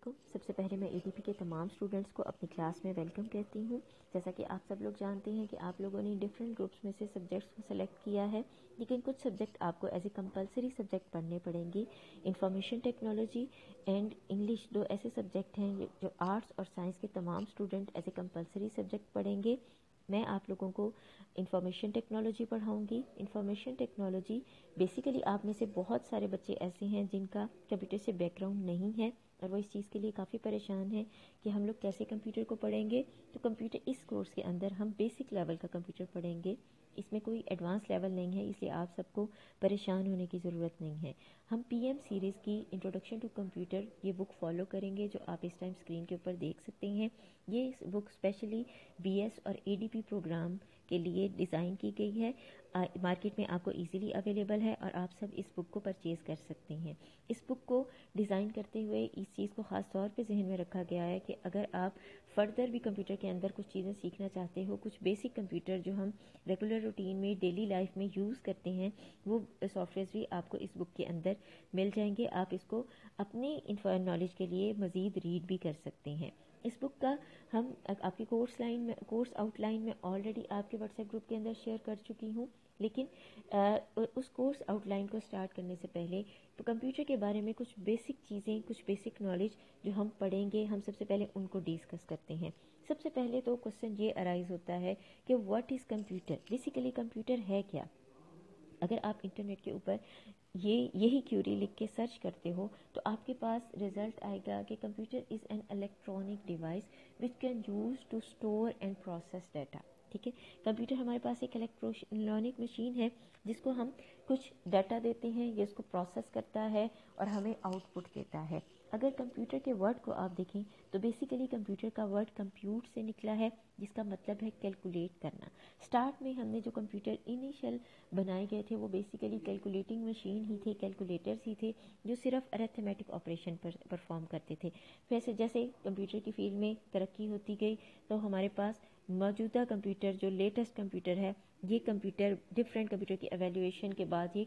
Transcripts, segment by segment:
کو سب سے پہلے میں ADP کے تمام اسٹوڈنٹس کو اپنی کلاس میں ویلکم کہتی ہوں۔ جیسا کہ آپ سب لوگ جانتے ہیں کہ آپ لوگوں نے ڈفرینٹ گروپس میں سے سبجیکٹس کو سلیکٹ کیا ہے، لیکن کچھ سبجیکٹ آپ کو ایز اے کمپلسری سبجیکٹ پڑھنے پڑیں گے۔ انفارمیشن ٹیکنالوجی اینڈ انگلش دو ایسے سبجیکٹ ہیں جو آرٹس اور سائنس کے تمام student as a compulsory subject پڑھیں گے۔ میں آپ لوگوں کو انفارمیشن ٹیکنالوجی پڑھاؤں گی۔ انفارمیشن ٹیکنالوجی بیسیکلی آپ میں سے بہت سارے بچے ایسے ہیں جن کا کمپیوٹر سے بیک گراؤنڈ نہیں ہے اور وہ اس چیز کے لیے کافی پریشان ہیں کہ ہم لوگ کیسے کمپیوٹر کو پڑھیں گے۔ تو کمپیوٹر اس کورس کے اندر ہم بیسک لیول کا کمپیوٹر پڑھیں گے، اس میں کوئی ایڈوانس لیول نہیں ہے، اس لیے آپ سب کو پریشان ہونے کی ضرورت نہیں ہے۔ ہم PM سیریز کی انٹروڈکشن ٹو کمپیوٹر یہ بک فالو کریں گے جو آپ اس ٹائم اسکرین کے اوپر دیکھ سکتے ہیں۔ یہ بک اسپیشلی BS اور ADP پروگرام کے لیے ڈیزائن کی گئی ہے، مارکیٹ میں آپ کو ایزیلی اویلیبل ہے اور آپ سب اس بک کو پرچیز کر سکتے ہیں۔ اس بک کو ڈیزائن کرتے ہوئے اس چیز کو خاص طور پہ ذہن میں رکھا گیا ہے کہ اگر آپ فردر بھی کمپیوٹر کے اندر کچھ چیزیں سیکھنا چاہتے ہو، کچھ بیسک کمپیوٹر جو ہم ریگولر روٹین میں ڈیلی لائف میں یوز کرتے ہیں، وہ سافٹ ویئرز بھی آپ کو اس بک کے اندر مل جائیں گے۔ آپ اس کو اپنی نالج کے لیے مزید ریڈ بھی کر سکتے ہیں۔ اس بک کا ہم آپ کی کورس آؤٹ لائن میں آلریڈی آپ کے واٹس ایپ گروپ کے اندر شیئر کر چکی ہوں، لیکن اس کورس آؤٹ لائن کو سٹارٹ کرنے سے پہلے کمپیوٹر کے بارے میں کچھ بیسک چیزیں، کچھ بیسک نالج جو ہم پڑھیں گے، ہم سب سے پہلے ان کو ڈسکس کرتے ہیں۔ سب سے پہلے تو کوسچن یہ ارائز ہوتا ہے کہ what is computer? Basically computer ہے کیا؟ اگر آپ انٹرنیٹ کے اوپر یہی کیوری لکھ کے سرچ کرتے ہو تو آپ کے پاس رزلٹ آئے گا کہ computer is an electronic device which can use to store and process data. ٹھیک ہے، کمپیوٹر ہمارے پاس ایک الیکٹرانک مشین ہے جس کو ہم کچھ ڈیٹا دیتے ہیں، یہ اس کو پروسیس کرتا ہے اور ہمیں آؤٹ پٹ دیتا ہے۔ اگر کمپیوٹر کے ورڈ کو آپ دیکھیں تو بیسیکلی کمپیوٹر کا ورڈ کمپیوٹ سے نکلا ہے، جس کا مطلب ہے کیلکولیٹ کرنا۔ سٹارٹ میں ہم نے جو کمپیوٹر انیشل بنائے گئے تھے وہ بیسیکلی کیلکولیٹنگ مشین ہی تھے، کیلکولیٹرز ہی تھے جو صرف ارتھمیٹک آپریشن پر پرفارم کرتے تھے۔ ویسے جیسے کمپیوٹر کی فیلڈ میں ترقی ہوتی گئی تو ہمارے پاس موجودہ کمپیوٹر جو لیٹسٹ کمپیوٹر ہے، یہ کمپیوٹر ڈفرینٹ کمپیوٹر کی ایویلیویشن کے بعد یہ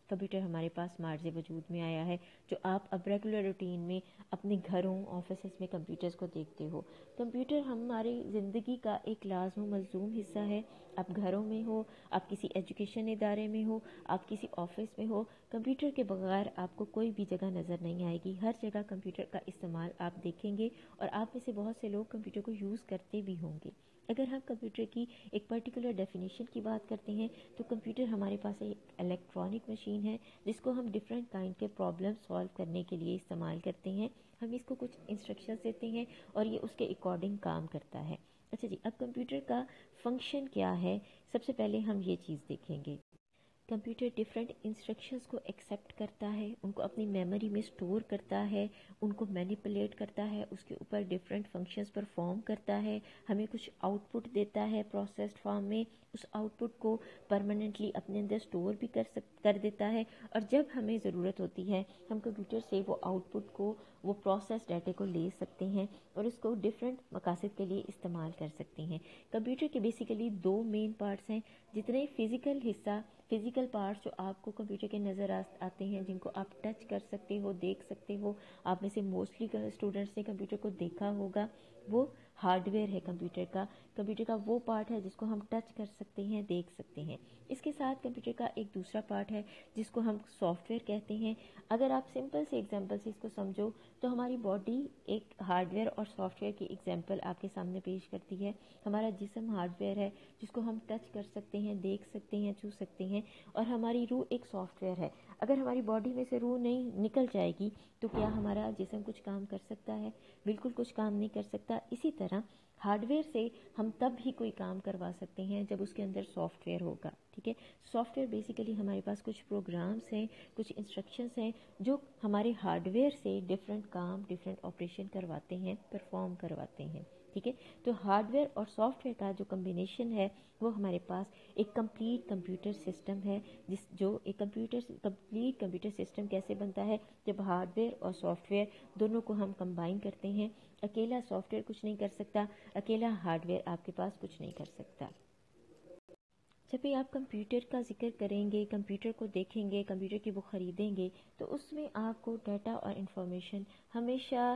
کمپیوٹر ہمارے پاس مارز وجود میں آیا ہے، جو آپ اب ریگولر روٹین میں اپنے گھروں، آفیسز میں کمپیوٹرز کو دیکھتے ہو۔ کمپیوٹر ہماری زندگی کا ایک لازم و ملزوم حصہ ہے۔ آپ گھروں میں ہو، آپ کسی ایجوکیشن ادارے میں ہو، آپ کسی آفس میں ہو، کمپیوٹر کے بغیر آپ کو کوئی بھی جگہ نظر نہیں آئے گی۔ ہر جگہ کمپیوٹر کا استعمال آپ دیکھیں گے اور آپ میں سے بہت سے لوگ کمپیوٹر کو یوز کرتے بھی ہوں گے۔ اگر ہم کمپیوٹر کی ایک پرٹیکولر ڈیفینیشن کی بات کرتے ہیں تو کمپیوٹر ہمارے پاس ایک الیکٹرانک مشین ہے جس کو ہم ڈفرینٹ کائنڈ کے پرابلم سالو کرنے کے لیے استعمال کرتے ہیں۔ ہم اس کو کچھ انسٹرکشنز دیتے ہیں اور یہ اس کے اکارڈنگ کام کرتا ہے۔ اچھا جی، اب کمپیوٹر کا فنکشن کیا ہے؟ سب سے پہلے ہم یہ چیز دیکھیں گے۔ کمپیوٹر ڈفرینٹ انسٹرکشنز کو ایکسیپٹ کرتا ہے، ان کو اپنی میموری میں سٹور کرتا ہے، ان کو مینیپولیٹ کرتا ہے، اس کے اوپر ڈفرینٹ فنکشنز پرفارم کرتا ہے، ہمیں کچھ آؤٹ پٹ دیتا ہے پروسیسڈ فارم میں، اس آؤٹ پٹ کو پرماننٹلی اپنے اندر سٹور بھی کر دیتا ہے، اور جب ہمیں ضرورت ہوتی ہے ہم کمپیوٹر سے وہ آؤٹ پٹ کو، وہ پروسیس ڈیٹا کو لے سکتے ہیں اور اس کو ڈفرینٹ مقاصد کے لیے استعمال کر سکتے ہیں۔ کمپیوٹر کے بیسیکلی دو مین پارٹس ہیں۔ جتنے فزیکل پارٹس جو آپ کو کمپیوٹر کے نظر آتے ہیں، جن کو آپ ٹچ کر سکتے ہو، دیکھ سکتے ہو، آپ میں سے موسٹلی اسٹوڈنٹس نے کمپیوٹر کو دیکھا ہوگا، وہ ہارڈ ویئر ہے کمپیوٹر کا وہ پارٹ ہے جس کو ہم ٹچ کر سکتے ہیں، دیکھ سکتے ہیں۔ اس کے ساتھ کمپیوٹر کا ایک دوسرا پارٹ ہے جس کو ہم سافٹ ویئر کہتے ہیں۔ اگر آپ سمپل سے ایگزامپل سے اس کو سمجھو تو ہماری باڈی ایک ہارڈ ویئر اور سافٹ ویئر کی ایگزامپل آپ کے سامنے پیش کرتی ہے۔ ہمارا جسم ہارڈ ویئر ہے جس کو ہم ٹچ کر سکتے ہیں، دیکھ سکتے ہیں، چھو سکتے ہیں، اور ہماری روح ایک سافٹ ویئر ہے۔ اگر ہماری باڈی میں سے روح نہیں نکل جائے گی تو کیا ہمارا جسم کچھ کام کر سکتا ہے؟ بالکل کچھ کام نہیں کر سکتا۔ اسی طرح ہارڈ ویئر سے ہم تب ہی کوئی کام کروا سکتے ہیں جب اس کے اندر سافٹ ویئر ہوگا۔ ٹھیک ہے، سافٹ ویئر بیسیکلی ہمارے پاس کچھ پروگرامز ہیں، کچھ انسٹرکشنز ہیں جو ہمارے ہارڈ ویئر سے ڈفرینٹ کام، ڈفرینٹ آپریشن کرواتے ہیں، پرفارم کرواتے ہیں۔ ٹھیک ہے، تو ہارڈ ویئر اور سافٹ ویئر کا جو کمبینیشن ہے وہ ہمارے پاس ایک کمپلیٹ کمپیوٹر سسٹم ہے، جو ایک کمپلیٹ کمپیوٹر سسٹم کیسے بنتا ہے؟ جب ہارڈ ویئر اور سافٹ ویئر دونوں کو ہم کمبائن کرتے ہیں۔ اکیلا سافٹ ویئر کچھ نہیں کر سکتا، اکیلا ہارڈ ویئر آپ کے پاس کچھ نہیں کر سکتا۔ جب بھی آپ کمپیوٹر کا ذکر کریں گے، کمپیوٹر کو دیکھیں گے، کمپیوٹر کی وہ خریدیں گے تو اس میں آپ کو ڈیٹا اور انفارمیشن ہمیشہ